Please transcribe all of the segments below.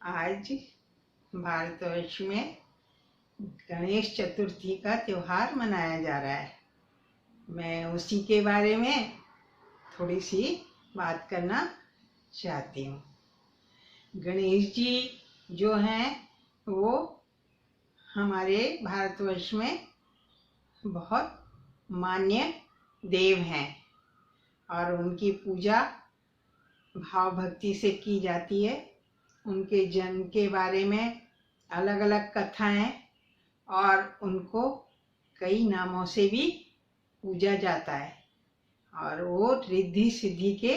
आज भारतवर्ष में गणेश चतुर्थी का त्योहार मनाया जा रहा है। मैं उसी के बारे में थोड़ी सी बात करना चाहती हूँ। गणेश जी जो हैं वो हमारे भारतवर्ष में बहुत मान्य देव हैं और उनकी पूजा भाव भक्ति से की जाती है। उनके जन्म के बारे में अलग अलग कथाएं और उनको कई नामों से भी पूजा जाता है। और वो रिद्धि सिद्धि के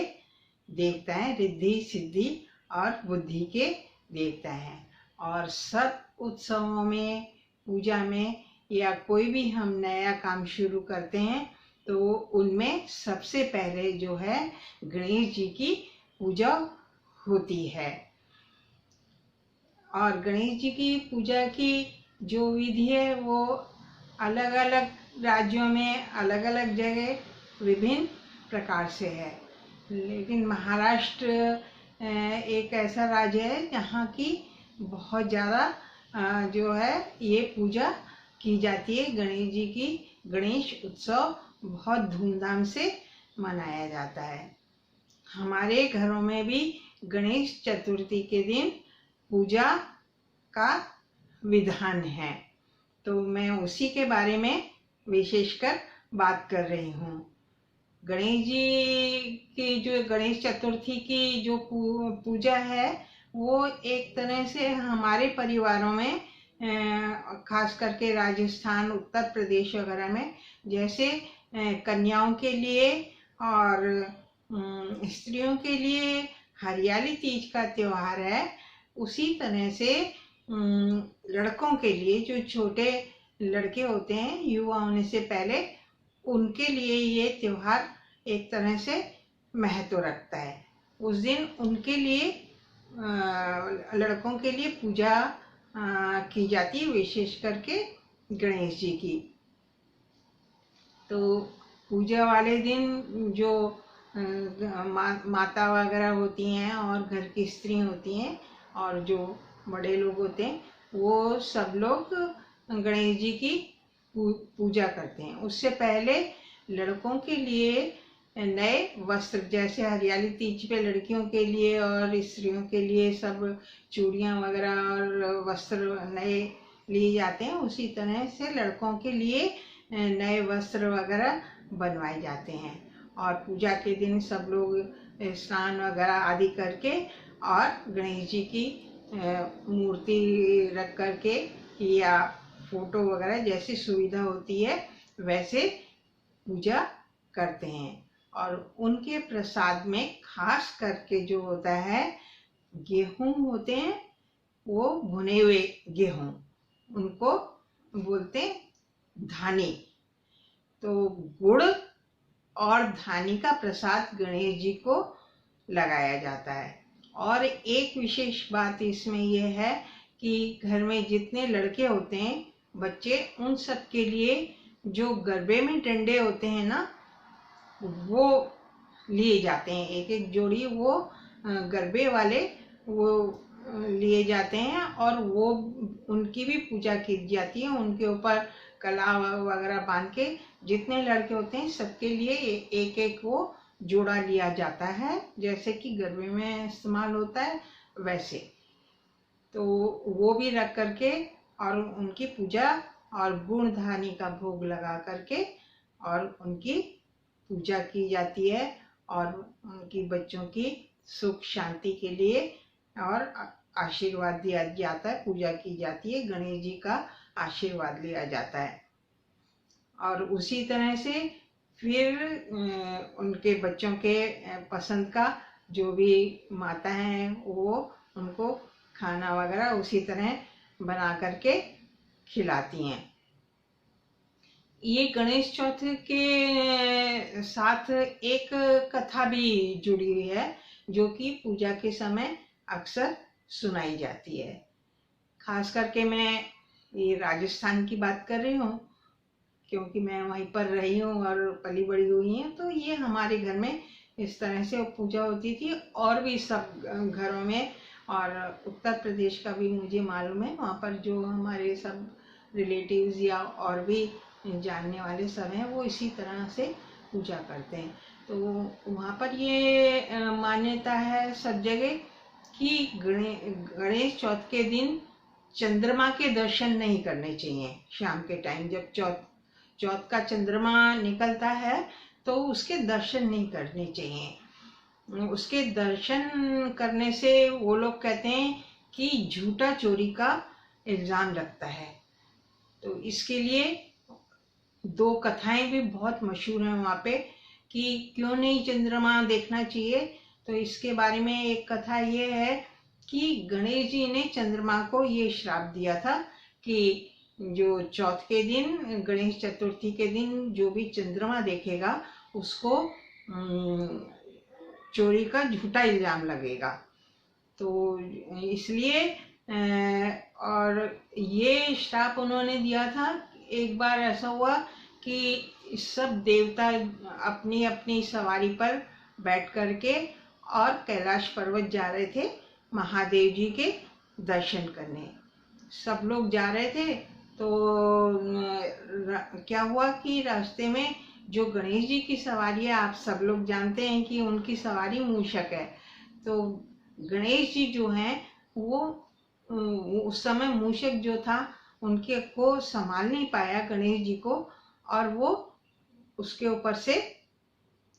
देवता हैं, रिद्धि सिद्धि और बुद्धि के देवता हैं। और सब उत्सवों में, पूजा में या कोई भी हम नया काम शुरू करते हैं तो उनमें सबसे पहले जो है गणेश जी की पूजा होती है। और गणेश जी की पूजा की जो विधि है वो अलग अलग राज्यों में, अलग अलग जगह विभिन्न प्रकार से है। लेकिन महाराष्ट्र एक ऐसा राज्य है जहाँ की बहुत ज़्यादा जो है ये पूजा की जाती है। गणेश जी की गणेश उत्सव बहुत धूमधाम से मनाया जाता है। हमारे घरों में भी गणेश चतुर्थी के दिन पूजा का विधान है, तो मैं उसी के बारे में विशेषकर बात कर रही हूँ। गणेश जी की जो गणेश चतुर्थी की जो पूजा है वो एक तरह से हमारे परिवारों में खास करके राजस्थान, उत्तर प्रदेश वगैरह में जैसे कन्याओं के लिए और स्त्रियों के लिए हरियाली तीज का त्योहार है, उसी तरह से लड़कों के लिए, जो छोटे लड़के होते हैं युवा होने से पहले, उनके लिए ये त्योहार एक तरह से महत्व रखता है। उस दिन उनके लिए लड़कों के लिए पूजा की जाती है, विशेष करके गणेश जी की। तो पूजा वाले दिन जो माता वगैरह होती हैं और घर की स्त्री होती हैं और जो बड़े लोग होते हैं वो सब लोग गणेश जी की पूजा करते हैं। उससे पहले लड़कों के लिए नए वस्त्र, जैसे हरियाली तीज पे लड़कियों के लिए और स्त्रियों के लिए सब चूड़ियाँ वगैरह और वस्त्र नए लिए जाते हैं, उसी तरह से लड़कों के लिए नए वस्त्र वगैरह बनवाए जाते हैं। और पूजा के दिन सब लोग स्नान वगैरह आदि करके और गणेश जी की मूर्ति रख करके या फोटो वगैरह जैसी सुविधा होती है वैसे पूजा करते हैं। और उनके प्रसाद में खास करके जो होता है, गेहूं होते हैं, वो भुने हुए गेहूं, उनको बोलते हैं धानी। तो गुड़ और धानी का प्रसाद गणेश जी को लगाया जाता है। और एक विशेष बात इसमें यह है कि घर में जितने लड़के होते हैं, बच्चे, उन सब के लिए जो गरबे में डंडे होते हैं ना, वो लिए जाते हैं। एक एक जोड़ी वो गरबे वाले वो लिए जाते हैं और वो उनकी भी पूजा की जाती है। उनके ऊपर कला वगैरह बांध के जितने लड़के होते हैं सबके लिए एक एक वो जोड़ा लिया जाता है, जैसे कि गरबे में इस्तेमाल होता है वैसे। तो वो भी रख करके और उनकी पूजा और गुड़ धानी का भोग लगा करके और उनकी पूजा की जाती है और उनकी बच्चों की सुख शांति के लिए और आशीर्वाद दिया जाता है, पूजा की जाती है, गणेश जी का आशीर्वाद लिया जाता है। और उसी तरह से फिर उनके बच्चों के पसंद का जो भी माता हैं वो उनको खाना वगैरह उसी तरह बना करके खिलाती हैं। ये गणेश चौथ के साथ एक कथा भी जुड़ी हुई है जो कि पूजा के समय अक्सर सुनाई जाती है। खास करके मैं ये राजस्थान की बात कर रही हूँ क्योंकि मैं वहीं पर रही हूँ और पली बड़ी हुई हूँ। तो ये हमारे घर में इस तरह से पूजा होती थी और भी सब घरों में और उत्तर प्रदेश का भी मुझे मालूम है। वहाँ पर जो हमारे सब रिलेटिव्स या और भी जानने वाले सब हैं वो इसी तरह से पूजा करते हैं। तो वहाँ पर ये मान्यता है सब जगह कि गणेश चौथ के दिन चंद्रमा के दर्शन नहीं करने चाहिए। शाम के टाइम जब चौथ का चंद्रमा निकलता है तो उसके दर्शन नहीं करने चाहिए। उसके दर्शन करने से वो लोग कहते हैं कि झूठा चोरी का इल्जाम लगता है। तो इसके लिए दो कथाएं भी बहुत मशहूर हैं वहाँ पे कि क्यों नहीं चंद्रमा देखना चाहिए। तो इसके बारे में एक कथा ये है कि गणेश जी ने चंद्रमा को ये श्राप दिया था कि जो चौथ के दिन, गणेश चतुर्थी के दिन जो भी चंद्रमा देखेगा उसको चोरी का झूठा इल्जाम लगेगा। तो इसलिए और ये श्राप उन्होंने दिया था। एक बार ऐसा हुआ कि सब देवता अपनी अपनी सवारी पर बैठ करके और कैलाश पर्वत जा रहे थे महादेव जी के दर्शन करने। सब लोग जा रहे थे तो क्या हुआ कि रास्ते में जो गणेश जी की सवारी है, आप सब लोग जानते हैं कि उनकी सवारी मूषक है। तो गणेश जी जो हैं वो उस समय मूषक जो था उनके को संभाल नहीं पाया गणेश जी को, और वो उसके ऊपर से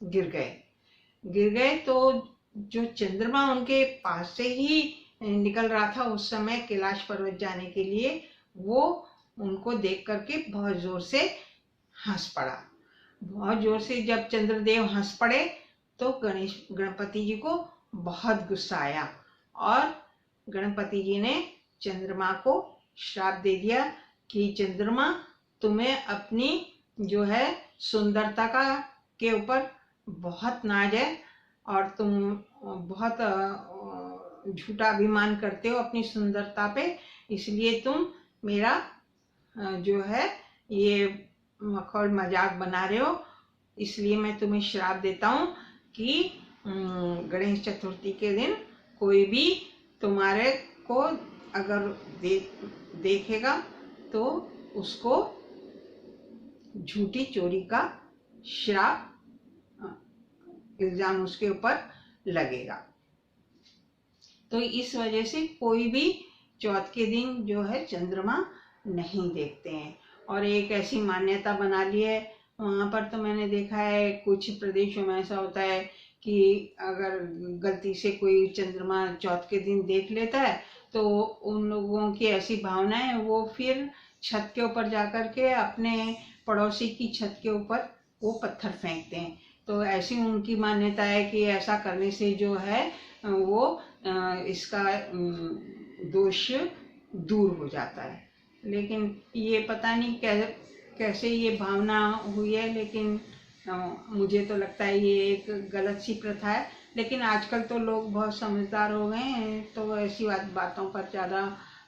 गिर गए। तो जो चंद्रमा उनके पास से ही निकल रहा था उस समय कैलाश पर्वत जाने के लिए, वो उनको देख करके बहुत जोर से हंस पड़ा। बहुत जोर से जब चंद्रदेव हंस पड़े तो गणपति जी को बहुत गुस्सा आया और गणपति जी ने चंद्रमा को श्राप दे दिया कि चंद्रमा, तुम्हें अपनी जो है सुंदरता के ऊपर बहुत नाज है और तुम बहुत झूठा अभिमान करते हो अपनी सुंदरता पे, इसलिए तुम मेरा जो है ये मखौल मजाक बना रहे हो। इसलिए मैं तुम्हें श्राप देता हूँ कि गणेश चतुर्थी के दिन कोई भी तुम्हारे को अगर देखेगा तो उसको झूठी चोरी का श्राप, इल्जाम उसके ऊपर लगेगा। तो इस वजह से कोई भी चौथ के दिन जो है चंद्रमा नहीं देखते हैं। और एक ऐसी मान्यता बना ली है वहाँ पर, तो मैंने देखा है कुछ प्रदेशों में ऐसा होता है कि अगर गलती से कोई चंद्रमा चौथ के दिन देख लेता है तो उन लोगों की ऐसी भावना है वो फिर छत के ऊपर जाकर के अपने पड़ोसी की छत के ऊपर वो पत्थर फेंकते हैं। तो ऐसी उनकी मान्यता है कि ऐसा करने से जो है वो इसका दोष दूर हो जाता है। लेकिन ये पता नहीं कैसे ये भावना हुई है, लेकिन मुझे तो लगता है ये एक गलत सी प्रथा है। लेकिन आजकल तो लोग बहुत समझदार हो गए हैं तो ऐसी बातों पर ज़्यादा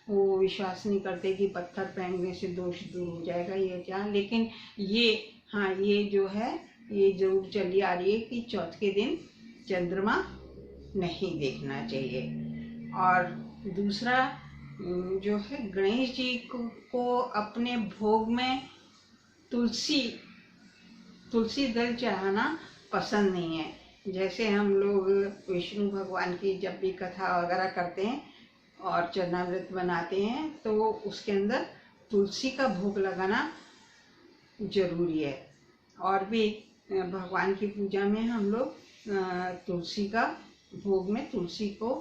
वो विश्वास नहीं करते कि पत्थर फेंकने से दोष दूर हो जाएगा ये क्या। लेकिन ये हाँ, ये जो है ये जरूर चली आ रही है कि चौथ के दिन चंद्रमा नहीं देखना चाहिए। और दूसरा जो है गणेश जी को अपने भोग में तुलसी दल चढ़ाना पसंद नहीं है। जैसे हम लोग विष्णु भगवान की जब भी कथा वगैरह करते हैं और चरणामृत बनाते हैं तो उसके अंदर तुलसी का भोग लगाना जरूरी है। और भी भगवान की पूजा में हम लोग तुलसी का भोग में तुलसी को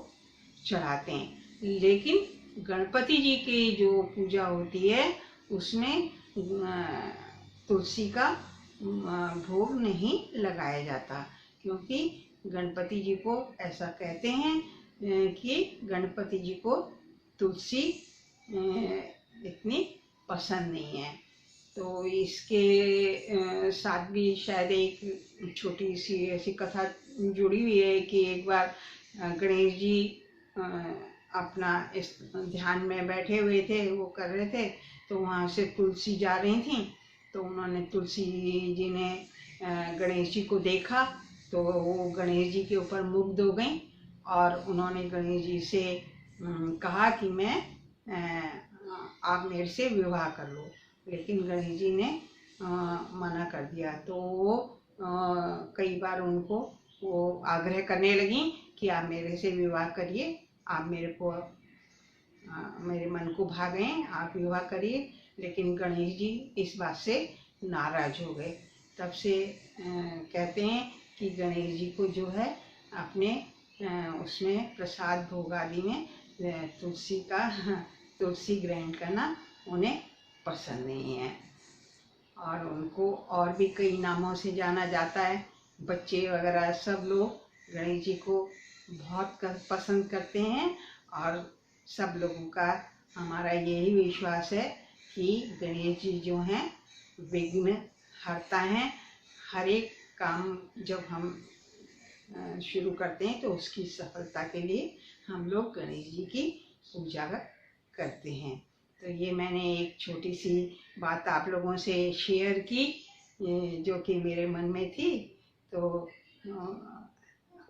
चढ़ाते हैं। लेकिन गणपति जी की जो पूजा होती है उसमें तुलसी का भोग नहीं लगाया जाता, क्योंकि गणपति जी को ऐसा कहते हैं कि गणपति जी को तुलसी इतनी पसंद नहीं है। तो इसके साथ भी शायद एक छोटी सी ऐसी कथा जुड़ी हुई है कि एक बार गणेश जी अपना इस ध्यान में बैठे हुए थे, वो कर रहे थे, तो वहाँ से तुलसी जा रही थी। तो उन्होंने तुलसी जी ने गणेश जी को देखा तो वो गणेश जी के ऊपर मुग्ध हो गई और उन्होंने गणेश जी से कहा कि मैं आप मेरे से विवाह कर लो, लेकिन गणेश जी ने मना कर दिया। तो वो कई बार उनको वो आग्रह करने लगी कि आप मेरे से विवाह करिए, आप मेरे को मेरे मन को भा गए, आप विवाह करिए। लेकिन गणेश जी इस बात से नाराज हो गए। तब से कहते हैं कि गणेश जी को जो है अपने उसमें प्रसाद भोग आदि में तुलसी ग्रहण करना उन्हें पसंद नहीं है। और उनको और भी कई नामों से जाना जाता है। बच्चे वगैरह सब लोग गणेश जी को बहुत पसंद करते हैं। और सब लोगों का हमारा यही विश्वास है कि गणेश जी जो हैं विघ्न हरता है। हर एक काम जब हम शुरू करते हैं तो उसकी सफलता के लिए हम लोग गणेश जी की पूजा करते हैं। तो ये मैंने एक छोटी सी बात आप लोगों से शेयर की जो कि मेरे मन में थी। तो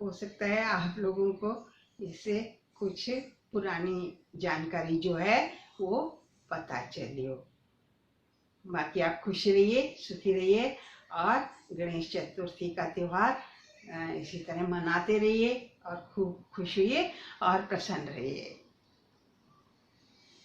हो सकता है आप लोगों को इससे कुछ पुरानी जानकारी जो है वो पता चली हो। बाकी आप खुश रहिए, सुखी रहिए और गणेश चतुर्थी का त्यौहार इसी तरह मनाते रहिए और खूब खुश रहिए और प्रसन्न रहिए।